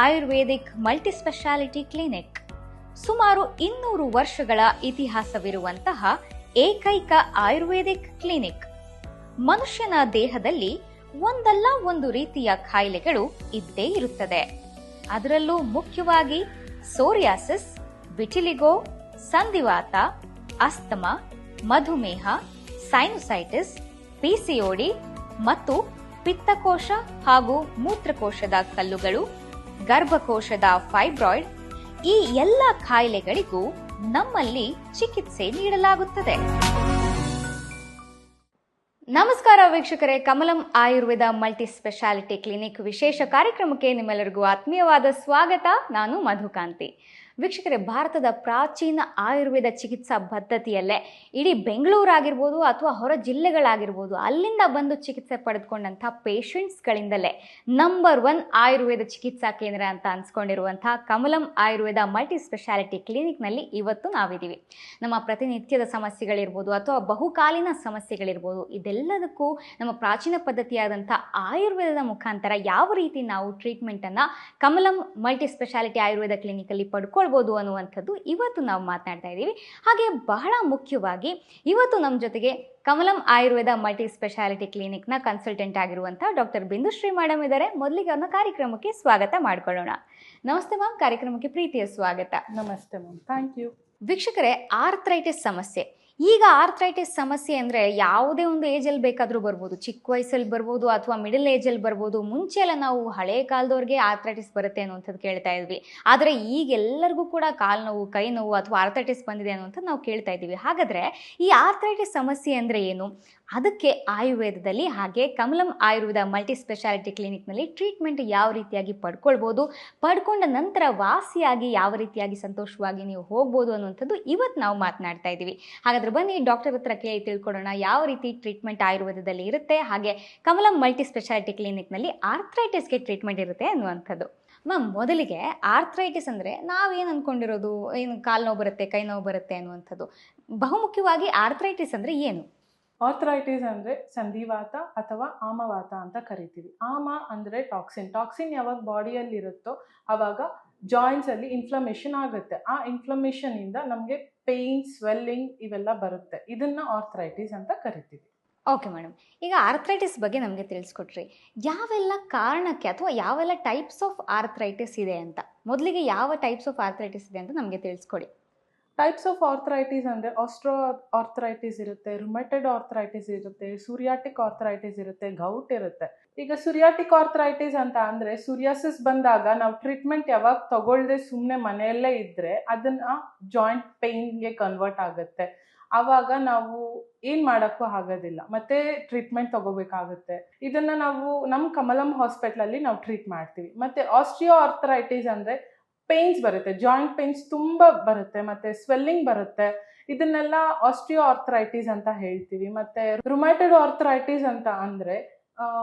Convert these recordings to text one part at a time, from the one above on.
Ayurvedic multispeciality clinic ಸುಮಾರು 200 ವರ್ಷಗಳ ಇತಿಹಾಸವಿರುವಂತಹ ಏಕೈಕ ಆಯುರ್ವೇದಿಕ್ ಕ್ಲಿನಿಕ್. ಮನುಷ್ಯನ ದೇಹದಲ್ಲಿ ಒಂದಲ್ಲ ಒಂದು ರೀತಿಯ ಕಾಯಿಲೆಗಳು ಇದ್ದೇ ಇರುತ್ತದೆ. ಅದರಲ್ಲೂ ಮುಖ್ಯವಾಗಿ ಸೋರಿಯಾಸಿಸ್, ವಿಟಿಲಿಗೋ, ಸಂಧಿವಾತ, ಅಸ್ತಮಾ, ಮಧುಮೇಹ, ಸೈನುಸೈಟಿಸ್, ಪಿಸಿಒಡಿ ಮತ್ತು ಪಿತ್ತಕೋಶ ಹಾಗೂ ಮೂತ್ರಕೋಶದ ಕಲ್ಲುಗಳು, ಗರ್ಭಕೋಶದ ಫೈಬ್ರಾಯ್ಡ್, ಈ ಎಲ್ಲ ಕಾಯಿಲೆಗಳಿಗೂ ನಮ್ಮಲ್ಲಿ ಚಿಕಿತ್ಸೆ ನೀಡಲಾಗುತ್ತದೆ. ನಮಸ್ಕಾರ ವೀಕ್ಷಕರೇ, Kamalam Ayurveda multi speciality clinic ವಿಶೇಷ ಕಾರ್ಯಕ್ರಮಕ್ಕೆ ನಿಮ್ಮೆಲ್ಲರಿಗೂ ಆತ್ಮೀಯವಾದ ಸ್ವಾಗತ. ನಾನು ಮಧುಕಾಂತಿ. ವೀಕ್ಷಕರೇ, ಭಾರತದ ಪ್ರಾಚೀನ ಆಯುರ್ವೇದ ಚಿಕಿತ್ಸಾ ಪದ್ಧತಿಯಲ್ಲೇ ಇಡೀ ಬೆಂಗಳೂರಾಗಿರ್ಬೋದು ಅಥವಾ ಹೊರ ಜಿಲ್ಲೆಗಳಾಗಿರ್ಬೋದು, ಅಲ್ಲಿಂದ ಬಂದು ಚಿಕಿತ್ಸೆ ಪಡೆದುಕೊಂಡಂಥ ಪೇಷಂಟ್ಸ್ಗಳಿಂದಲೇ ನಂಬರ್ 1 ಆಯುರ್ವೇದ ಚಿಕಿತ್ಸಾ ಕೇಂದ್ರ ಅಂತ ಅನ್ಸ್ಕೊಂಡಿರುವಂಥ ಕಮಲಂ ಆಯುರ್ವೇದ ಮಲ್ಟಿ ಸ್ಪೆಷಾಲಿಟಿ ಕ್ಲಿನಿಕ್ನಲ್ಲಿ ಇವತ್ತು ನಾವಿದ್ದೀವಿ. ನಮ್ಮ ಪ್ರತಿನಿತ್ಯದ ಸಮಸ್ಯೆಗಳಿರ್ಬೋದು ಅಥವಾ ಬಹುಕಾಲೀನ ಸಮಸ್ಯೆಗಳಿರ್ಬೋದು, ಇದೆಲ್ಲದಕ್ಕೂ ನಮ್ಮ ಪ್ರಾಚೀನ ಪದ್ಧತಿಯಾದಂಥ ಆಯುರ್ವೇದದ ಮುಖಾಂತರ ಯಾವ ರೀತಿ ನಾವು ಟ್ರೀಟ್ಮೆಂಟನ್ನು ಕಮಲಂ ಮಲ್ಟಿ ಸ್ಪೆಷಾಲಿಟಿ ಆಯುರ್ವೇದ ಕ್ಲಿನಿಕಲ್ಲಿ ಪಡ್ಕೊಳ್ಬೋದು ಅನ್ನುವಂಥದ್ದು ಇವತ್ತು ನಾವು ಮಾತನಾಡ್ತಾ ಇದ್ದೀವಿ. ಹಾಗೆ ಬಹಳ ಮುಖ್ಯವಾಗಿ ಇವತ್ತು ನಮ್ಮ ಜೊತೆಗೆ Kamalam Ayurveda multi speciality ಕ್ಲಿನಿಕ್ನ consultant ಆಗಿರುವಂಥ ಡಾಕ್ಟರ್ ಬಿಂದುಶ್ರೀ ಮೇಡಮ್ ಇದ್ದಾರೆ. ಮೊದಲಿಗೆ ಅವ್ರನ್ನ ಕಾರ್ಯಕ್ರಮಕ್ಕೆ ಸ್ವಾಗತ ಮಾಡ್ಕೊಳ್ಳೋಣ. ನಮಸ್ತೆ ಮ್ಯಾಮ್, ಕಾರ್ಯಕ್ರಮಕ್ಕೆ ಪ್ರೀತಿಯ ಸ್ವಾಗತ. ನಮಸ್ತೆ ಮ್ಯಾಮ್, ಥ್ಯಾಂಕ್ ಯು. ವೀಕ್ಷಕರೇ, ಆರ್ಥ್ರೈಟಿಸ್ ಸಮಸ್ಯೆ. ಈಗ ಆರ್ಥ್ರೈಟಿಸ್ ಸಮಸ್ಯೆ ಅಂದರೆ ಯಾವುದೇ ಒಂದು ಏಜಲ್ಲಿ ಬೇಕಾದರೂ ಬರ್ಬೋದು. ಚಿಕ್ಕ ವಯಸ್ಸಲ್ಲಿ ಬರ್ಬೋದು ಅಥವಾ ಮಿಡಲ್ ಏಜಲ್ಲಿ ಬರ್ಬೋದು. ಮುಂಚೆ ಎಲ್ಲ ನಾವು ಹಳೆ ಕಾಲದವ್ರಿಗೆ ಆರ್ಥ್ರೈಟಿಸ್ ಬರುತ್ತೆ ಅನ್ನುವಂಥದ್ದು ಕೇಳ್ತಾ ಇದ್ವಿ. ಆದರೆ ಈಗ ಎಲ್ಲರಿಗೂ ಕೂಡ ಕಾಲು ನೋವು, ಕೈ ನೋವು ಅಥವಾ ಆರ್ಥ್ರೈಟಿಸ್ ಬಂದಿದೆ ಅನ್ನುವಂಥದ್ದು ನಾವು ಕೇಳ್ತಾ ಇದ್ದೀವಿ. ಹಾಗಾದರೆ ಈ ಆರ್ಥ್ರೈಟಿಸ್ ಸಮಸ್ಯೆ ಅಂದರೆ ಏನು? ಅದಕ್ಕೆ ಆಯುರ್ವೇದದಲ್ಲಿ ಹಾಗೆ Kamalam Ayurveda multi speciality ಕ್ಲಿನಿಕ್ನಲ್ಲಿ treatment ಯಾವ ರೀತಿಯಾಗಿ ಪಡ್ಕೊಳ್ಬೋದು, ಪಡ್ಕೊಂಡ ನಂತರ ವಾಸಿಯಾಗಿ ಯಾವ ರೀತಿಯಾಗಿ ಸಂತೋಷವಾಗಿ ನೀವು ಹೋಗ್ಬೋದು ಅನ್ನುವಂಥದ್ದು ಇವತ್ತು ನಾವು ಮಾತನಾಡ್ತಾ ಇದ್ದೀವಿ. ಹಾಗಾದ್ರೆ ಬನ್ನಿ ಡಾಕ್ಟರ್ ಹತ್ರ ಕೇಳಿ ತಿಳ್ಕೊಳ್ಳೋಣ ಯಾವ ರೀತಿ ಟ್ರೀಟ್ಮೆಂಟ್ ಆಯುರ್ವೇದದಲ್ಲಿ ಇರುತ್ತೆ, ಹಾಗೆ ಕಮಲಂ ಮಲ್ಟಿ ಸ್ಪೆಷಾಲಿಟಿ ಕ್ಲಿನಿಕ್ನಲ್ಲಿ ಆರ್ಥ್ರೈಟಿಸ್ಗೆ ಟ್ರೀಟ್ಮೆಂಟ್ ಇರುತ್ತೆ ಅನ್ನುವಂಥದ್ದು. ಮ್ಯಾಮ್, ಮೊದಲಿಗೆ ಆರ್ಥ್ರೈಟಿಸ್ ಅಂದರೆ ನಾವೇನು ಅಂದ್ಕೊಂಡಿರೋದು, ಏನು ಕಾಲು ನೋವು ಬರುತ್ತೆ, ಕೈ ನೋವು ಬರುತ್ತೆ ಅನ್ನುವಂಥದ್ದು. ಬಹುಮುಖ್ಯವಾಗಿ ಆರ್ಥ್ರೈಟಿಸ್ ಅಂದರೆ ಏನು? ಆರ್ಥ್ರೈಟಿಸ್ ಅಂದರೆ ಸಂಧಿವಾತ ಅಥವಾ ಆಮವಾತ ಅಂತ ಕರಿತೀವಿ. ಆಮ ಅಂದರೆ ಟಾಕ್ಸಿನ್ ಯಾವಾಗ ಬಾಡಿಯಲ್ಲಿ ಇರುತ್ತೋ ಆವಾಗ ಜಾಯಿಂಟ್ಸ್ ಅಲ್ಲಿ ಇನ್ಫ್ಲಮೇಷನ್ ಆಗುತ್ತೆ. ಆ ಇನ್ಫ್ಲಮೇಷನ್ ಇಂದ ನಮಗೆ ಪೇಯ್ನ್, ಸ್ವೆಲ್ಲಿಂಗ್ ಇವೆಲ್ಲ ಬರುತ್ತೆ. ಇದನ್ನ ಆರ್ಥ್ರೈಟಿಸ್ ಅಂತ ಕರಿತೀವಿ. ಓಕೆ ಮೇಡಮ್, ಈಗ ಆರ್ಥ್ರೈಟಿಸ್ ಬಗ್ಗೆ ನಮಗೆ ತಿಳಿಸ್ಕೊಟ್ರಿ. ಯಾವೆಲ್ಲ ಕಾರಣಕ್ಕೆ ಅಥವಾ ಯಾವೆಲ್ಲ ಟೈಪ್ಸ್ ಆಫ್ ಆರ್ಥ್ರೈಟಿಸ್ ಇದೆ ಅಂತ, ಮೊದಲಿಗೆ ಯಾವ ಟೈಪ್ಸ್ ಆಫ್ ಆರ್ಥ್ರೈಟಿಸ್ ಇದೆ ಅಂತ ನಮಗೆ ತಿಳಿಸ್ಕೊಡಿ. ಟೈಪ್ಸ್ ಆಫ್ ಆರ್ಥ್ರೈಟಿಸ್ ಅಂದರೆ ಆಸ್ಟ್ರೋ ಆರ್ಥ್ರೈಟಿಸ್ ಇರುತ್ತೆ, ರುಮಟೆಡ್ ಆರ್ಥ್ರೈಟಿಸ್ ಇರುತ್ತೆ, ಸೂರಿಯಾಟಿಕ್ ಆರ್ಥ್ರೈಟಿಸ್ ಇರುತ್ತೆ, ಗೌಟ್ ಇರುತ್ತೆ. ಈಗ ಸೂರಿಯಾಟಿಕ್ ಆರ್ಥ್ರೈಟಿಸ್ ಅಂತ ಅಂದರೆ ಸೂರಿಯಾಸಿಸ್ ಬಂದಾಗ ನಾವು ಟ್ರೀಟ್ಮೆಂಟ್ ಯಾವಾಗ ತಗೊಳ್ಳದೆ ಸುಮ್ಮನೆ ಮನೆಯಲ್ಲೇ ಇದ್ದರೆ ಅದನ್ನ ಜಾಯಿಂಟ್ ಪೇಯ್ನ್ಗೆ ಕನ್ವರ್ಟ್ ಆಗುತ್ತೆ. ಆವಾಗ ನಾವು ಏನು ಮಾಡೋಕ್ಕೂ ಆಗೋದಿಲ್ಲ, ಮತ್ತೆ ಟ್ರೀಟ್ಮೆಂಟ್ ತಗೋಬೇಕಾಗುತ್ತೆ. ಇದನ್ನು ನಾವು ನಮ್ಮ ಕಮಲಂ ಹಾಸ್ಪಿಟ್ಲಲ್ಲಿ ನಾವು ಟ್ರೀಟ್ ಮಾಡ್ತೀವಿ. ಮತ್ತು ಆಸ್ಟ್ರಿಯೋ ಆರ್ಥ್ರೈಟಿಸ್ ಅಂದರೆ ಪೇನ್ಸ್ ಬರುತ್ತೆ, ಜಾಯಿಂಟ್ ಪೇನ್ಸ್ ತುಂಬ ಬರುತ್ತೆ, ಮತ್ತು ಸ್ವೆಲ್ಲಿಂಗ್ ಬರುತ್ತೆ. ಇದನ್ನೆಲ್ಲ ಆಸ್ಟ್ರಿಯೋ ಆರ್ಥ್ರೈಟಿಸ್ ಅಂತ ಹೇಳ್ತೀವಿ. ಮತ್ತು ರುಮಟೆಡ್ ಆರ್ಥ್ರೈಟಿಸ್ ಅಂತ ಅಂದರೆ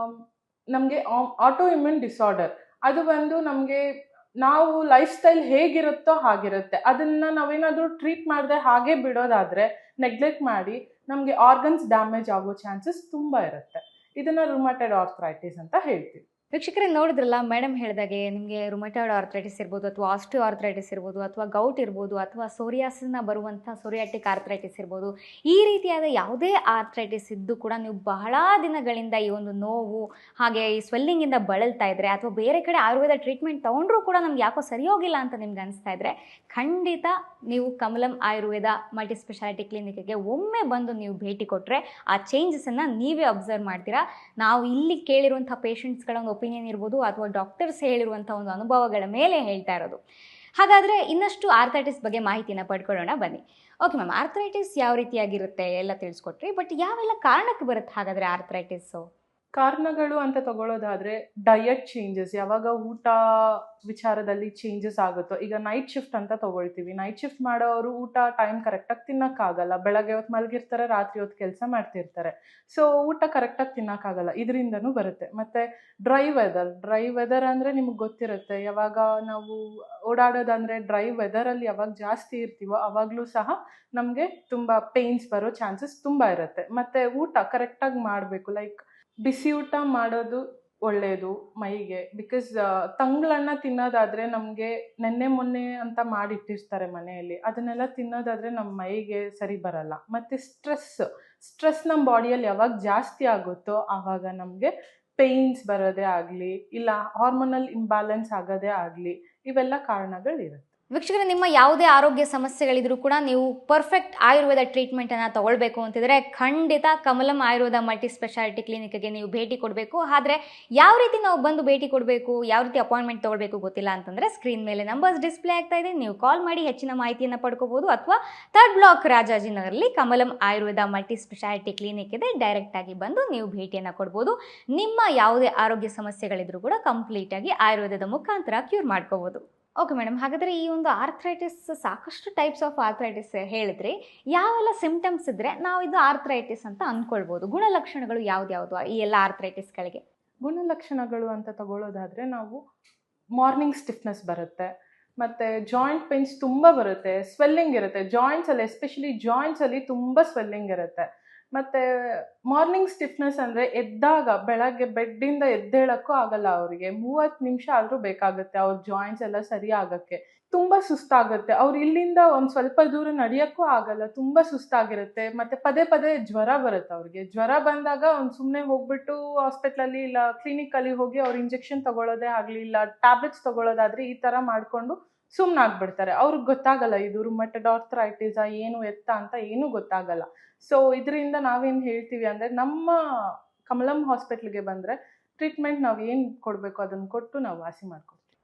ನಮಗೆ ಆಟೋ ಇಮ್ಯೂನ್ ಡಿಸಾರ್ಡರ್. ಅದು ಬಂದು ನಮಗೆ ನಾವು ಲೈಫ್ ಸ್ಟೈಲ್ ಹೇಗಿರುತ್ತೋ ಹಾಗಿರುತ್ತೆ. ಅದನ್ನು ನಾವೇನಾದರೂ ಟ್ರೀಟ್ ಮಾಡದೆ ಹಾಗೆ ಬಿಡೋದಾದರೆ, ನೆಗ್ಲೆಕ್ಟ್ ಮಾಡಿ, ನಮಗೆ ಆರ್ಗನ್ಸ್ ಡ್ಯಾಮೇಜ್ ಆಗೋ ಚಾನ್ಸಸ್ ತುಂಬ ಇರುತ್ತೆ. ಇದನ್ನು ರುಮಟೆಡ್ ಆರ್ಥ್ರೈಟಿಸ್ ಅಂತ ಹೇಳ್ತೀವಿ. ವೀಕ್ಷಕರೇ, ನೋಡಿದ್ರಲ್ಲ ಮೇಡಮ್ ಹೇಳಿದಾಗೆ, ನಿಮಗೆ ರುಮಟೈಡ್ ಆರ್ಥ್ರೈಟಿಸ್ ಇರ್ಬೋದು ಅಥವಾ ಆಸ್ಟಿಯೋ ಆರ್ಥ್ರೈಟಿಸ್ ಇರ್ಬೋದು ಅಥವಾ ಗೌಟ್ ಇರ್ಬೋದು ಅಥವಾ ಸೋರಿಯಾಸಿಸ್ನ ಬರುವಂಥ ಸೋರಿಯಾಟಿಕ್ ಆರ್ಥ್ರೈಟಿಸ್ ಇರ್ಬೋದು, ಈ ರೀತಿಯಾದ ಯಾವುದೇ ಆರ್ಥ್ರೈಟಿಸ್ ಇದ್ದು ಕೂಡ ನೀವು ಬಹಳ ದಿನಗಳಿಂದ ಈ ಒಂದು ನೋವು ಹಾಗೆ ಈ ಸ್ವೆಲ್ಲಿಂಗಿಂದ ಬಳಲ್ತಾ ಇದ್ದರೆ ಅಥವಾ ಬೇರೆ ಕಡೆ ಆಯುರ್ವೇದ ಟ್ರೀಟ್ಮೆಂಟ್ ತೊಗೊಂಡ್ರೂ ಕೂಡ ನಮ್ಗೆ ಯಾಕೋ ಸರಿ ಹೋಗಿಲ್ಲ ಅಂತ ನಿಮ್ಗೆ ಅನಿಸ್ತಾ ಇದ್ದರೆ, ಖಂಡಿತ ನೀವು ಕಮಲಂ ಆಯುರ್ವೇದ ಮಲ್ಟಿ ಸ್ಪೆಷಾಲಿಟಿ ಕ್ಲಿನಿಕ್ಗೆ ಒಮ್ಮೆ ಬಂದು ನೀವು ಭೇಟಿ ಕೊಟ್ಟರೆ ಆ ಚೇಂಜಸನ್ನು ನೀವೇ ಅಬ್ಸರ್ವ್ ಮಾಡ್ತೀರಾ. ನಾವು ಇಲ್ಲಿ ಕೇಳಿರುವಂಥ ಪೇಷಂಟ್ಸ್ಗಳ ಒಂದು ಒಪಿನಿಯನ್ ಇರ್ಬೋದು ಅಥವಾ ಡಾಕ್ಟರ್ಸ್ ಹೇಳಿರುವಂಥ ಒಂದು ಅನುಭವಗಳ ಮೇಲೆ ಹೇಳ್ತಾ ಇರೋದು. ಹಾಗಾದರೆ ಇನ್ನಷ್ಟು ಆರ್ಥ್ರೈಟಿಸ್ ಬಗ್ಗೆ ಮಾಹಿತಿನ ಪಡ್ಕೊಳ್ಳೋಣ ಬನ್ನಿ. ಓಕೆ ಮ್ಯಾಮ್, ಆರ್ಥ್ರೈಟಿಸ್ ಯಾವ ರೀತಿಯಾಗಿರುತ್ತೆ ಎಲ್ಲ ತಿಳಿಸ್ಕೊಟ್ರಿ, ಬಟ್ ಯಾವೆಲ್ಲ ಕಾರಣಕ್ಕೆ ಬರುತ್ತೆ ಹಾಗಾದರೆ ಆರ್ಥ್ರೈಟಿಸ್ಸು? ಕಾರಣಗಳು ಅಂತ ತಗೊಳ್ಳೋದಾದ್ರೆ ಡಯಟ್ ಚೇಂಜಸ್, ಯಾವಾಗ ಊಟ ವಿಚಾರದಲ್ಲಿ ಚೇಂಜಸ್ ಆಗುತ್ತೋ. ಈಗ ನೈಟ್ ಶಿಫ್ಟ್ ಅಂತ ತಗೊಳ್ತೀವಿ. ನೈಟ್ ಶಿಫ್ಟ್ ಮಾಡೋರು ಊಟ ಟೈಮ್ ಕರೆಕ್ಟಾಗಿ ತಿನ್ನೋಕ್ಕಾಗಲ್ಲ. ಬೆಳಗ್ಗೆ ಹೊತ್ತು ಮಲಗಿರ್ತಾರೆ, ರಾತ್ರಿ ಹೊತ್ತು ಕೆಲಸ ಮಾಡ್ತಿರ್ತಾರೆ. ಸೊ ಊಟ ಕರೆಕ್ಟಾಗಿ ತಿನ್ನೋಕ್ಕಾಗಲ್ಲ, ಇದರಿಂದನೂ ಬರುತ್ತೆ. ಮತ್ತು ಡ್ರೈ ವೆದರ್ ಅಂದರೆ ನಿಮಗೆ ಗೊತ್ತಿರುತ್ತೆ, ಯಾವಾಗ ನಾವು ಓಡಾಡೋದಂದರೆ ಡ್ರೈ ವೆದರಲ್ಲಿ ಯಾವಾಗ ಜಾಸ್ತಿ ಇರ್ತೀವೋ ಆವಾಗಲೂ ಸಹ ನಮಗೆ ತುಂಬ ಪೇಯ್ನ್ಸ್ ಬರೋ ಚಾನ್ಸಸ್ ತುಂಬ ಇರುತ್ತೆ. ಮತ್ತು ಊಟ ಕರೆಕ್ಟಾಗಿ ಮಾಡಬೇಕು. ಲೈಕ್ ಬಿಸಿ ಊಟ ಮಾಡೋದು ಒಳ್ಳೆಯದು ಮೈಗೆ. ಬಿಕಾಸ್ ತಂಗ್ಳನ್ನ ತಿನ್ನೋದಾದ್ರೆ ನಮಗೆ ನೆನ್ನೆ ಮೊನ್ನೆ ಅಂತ ಮಾಡಿಟ್ಟಿರ್ತಾರೆ ಮನೆಯಲ್ಲಿ, ಅದನ್ನೆಲ್ಲ ತಿನ್ನೋದಾದ್ರೆ ನಮ್ಮ ಮೈಗೆ ಸರಿ ಬರಲ್ಲ. ಮತ್ತು ಸ್ಟ್ರೆಸ್ ನಮ್ಮ ಬಾಡಿಯಲ್ಲಿ ಯಾವಾಗ ಜಾಸ್ತಿ ಆಗುತ್ತೋ ಆವಾಗ ನಮಗೆ ಪೇಯ್ನ್ಸ್ ಬರೋದೇ ಆಗಲಿ, ಇಲ್ಲ ಹಾರ್ಮೋನಲ್ ಇಂಬ್ಯಾಲೆನ್ಸ್ ಆಗೋದೇ ಆಗಲಿ, ಇವೆಲ್ಲ ಕಾರಣಗಳಿರುತ್ತೆ. ವೀಕ್ಷಕರೇ, ನಿಮ್ಮ ಯಾವುದೇ ಆರೋಗ್ಯ ಸಮಸ್ಯೆಗಳಿದ್ರೂ ಕೂಡ ನೀವು ಪರ್ಫೆಕ್ಟ್ ಆಯುರ್ವೇದ ಟ್ರೀಟ್ಮೆಂಟನ್ನು ತಗೊಳ್ಬೇಕು ಅಂತಿದ್ರೆ ಖಂಡಿತ ಕಮಲಂ ಆಯುರ್ವೇದ ಮಲ್ಟಿ ಸ್ಪೆಷಾಲಿಟಿ ಕ್ಲಿನಿಕ್ಗೆ ನೀವು ಭೇಟಿ ಕೊಡಬೇಕು. ಆದರೆ ಯಾವ ರೀತಿ ನಾವು ಬಂದು ಭೇಟಿ ಕೊಡಬೇಕು, ಯಾವ ರೀತಿ ಅಪಾಯಿಂಟ್ಮೆಂಟ್ ತೊಗೊಳ್ಬೇಕು ಗೊತ್ತಿಲ್ಲ ಅಂತಂದರೆ ಸ್ಕ್ರೀನ್ ಮೇಲೆ ನಂಬರ್ಸ್ ಡಿಸ್ಪ್ಲೇ ಆಗ್ತಾ ಇದೆ, ನೀವು ಕಾಲ್ ಮಾಡಿ ಹೆಚ್ಚಿನ ಮಾಹಿತಿಯನ್ನು ಪಡ್ಕೋಬೋದು. ಅಥವಾ 3rd ಬ್ಲಾಕ್ ರಾಜಾಜಿನಗರಲ್ಲಿ Kamalam Ayurveda multi speciality clinic ಇದೆ, ಡೈರೆಕ್ಟಾಗಿ ಬಂದು ನೀವು ಭೇಟಿಯನ್ನು ಕೊಡ್ಬೋದು. ನಿಮ್ಮ ಯಾವುದೇ ಆರೋಗ್ಯ ಸಮಸ್ಯೆಗಳಿದ್ರೂ ಕೂಡ ಕಂಪ್ಲೀಟಾಗಿ ಆಯುರ್ವೇದದ ಮುಖಾಂತರ ಕ್ಯೂರ್ ಮಾಡ್ಕೋಬೋದು. ಓಕೆ ಮೇಡಮ್, ಹಾಗಾದರೆ ಈ ಒಂದು ಆರ್ಥ್ರೈಟಿಸ್ ಸಾಕಷ್ಟು ಟೈಪ್ಸ್ ಆಫ್ ಆರ್ಥ್ರೈಟಿಸ್ ಹೇಳಿದ್ರಿ. ಯಾವೆಲ್ಲ ಸಿಂಪ್ಟಮ್ಸ್ ಇದ್ದರೆ ನಾವು ಇದು ಆರ್ಥ್ರೈಟಿಸ್ ಅಂತ ಅಂದ್ಕೊಳ್ಬೋದು? ಗುಣಲಕ್ಷಣಗಳು ಯಾವ್ದ್ಯಾವುದು ಈ ಎಲ್ಲ ಆರ್ಥ್ರೈಟಿಸ್ಗಳಿಗೆ? ಗುಣಲಕ್ಷಣಗಳು ಅಂತ ತಗೊಳ್ಳೋದಾದರೆ ನಾವು ಮಾರ್ನಿಂಗ್ ಸ್ಟಿಫ್ನೆಸ್ ಬರುತ್ತೆ, ಮತ್ತು ಜಾಯಿಂಟ್ ಪೇನ್ಸ್ ತುಂಬ ಬರುತ್ತೆ, ಸ್ವೆಲ್ಲಿಂಗ್ ಇರುತ್ತೆ ಜಾಯಿಂಟ್ಸಲ್ಲಿ, ಎಸ್ಪೆಷಲಿ ಜಾಯಿಂಟ್ಸಲ್ಲಿ ತುಂಬ ಸ್ವೆಲ್ಲಿಂಗ್ ಇರುತ್ತೆ. ಮತ್ತು ಮಾರ್ನಿಂಗ್ ಸ್ಟಿಫ್ನೆಸ್ ಅಂದರೆ ಎದ್ದಾಗ ಬೆಳಗ್ಗೆ ಬೆಡ್ಡಿಂದ ಎದ್ದೇಳಕ್ಕೂ ಆಗಲ್ಲ ಅವರಿಗೆ, 30 ನಿಮಿಷ ಆದರೂ ಬೇಕಾಗುತ್ತೆ ಅವ್ರ ಜಾಯಿಂಟ್ಸ್ ಎಲ್ಲ ಸರಿ ಆಗೋಕ್ಕೆ. ತುಂಬ ಸುಸ್ತಾಗುತ್ತೆ, ಅವ್ರು ಇಲ್ಲಿಂದ ಒಂದು ಸ್ವಲ್ಪ ದೂರ ನಡೆಯೋಕ್ಕೂ ಆಗಲ್ಲ, ತುಂಬ ಸುಸ್ತಾಗಿರುತ್ತೆ. ಮತ್ತು ಪದೇ ಪದೇ ಜ್ವರ ಬರುತ್ತೆ ಅವ್ರಿಗೆ. ಜ್ವರ ಬಂದಾಗ ಒಂದು ಸುಮ್ಮನೆ ಹೋಗ್ಬಿಟ್ಟು ಹಾಸ್ಪಿಟ್ಲಲ್ಲಿ ಇಲ್ಲ ಕ್ಲಿನಿಕಲ್ಲಿ ಹೋಗಿ ಅವ್ರು ಇಂಜೆಕ್ಷನ್ ತೊಗೊಳ್ಳೋದೇ ಆಗಲಿ, ಇಲ್ಲ ಟ್ಯಾಬ್ಲೆಟ್ಸ್ ತೊಗೊಳ್ಳೋದಾದರೆ ಈ ಥರ ಮಾಡಿಕೊಂಡು ಸುಮ್ಮನಾಗ್ಬಿಡ್ತಾರೆ. ಅವ್ರಿಗೆ ಗೊತ್ತಾಗಲ್ಲ ಇದು ರುಮಟೆಡ್ ಆರ್ಥ್ರೈಟಿಸಾ ಏನು ಎತ್ತ ಅಂತ ಏನೂ ಗೊತ್ತಾಗಲ್ಲ. ಸೊ ಇದರಿಂದ ನಾವೇನು ಹೇಳ್ತೀವಿ ಅಂದರೆ, ನಮ್ಮ ಕಮಲಂ ಹಾಸ್ಪಿಟ್ಲಿಗೆ ಬಂದರೆ ಟ್ರೀಟ್ಮೆಂಟ್ ನಾವು ಏನು ಕೊಡಬೇಕು ಅದನ್ನು ಕೊಟ್ಟು ನಾವು ವಾಸಿ ಮಾಡ್ಕೊತೀವಿ.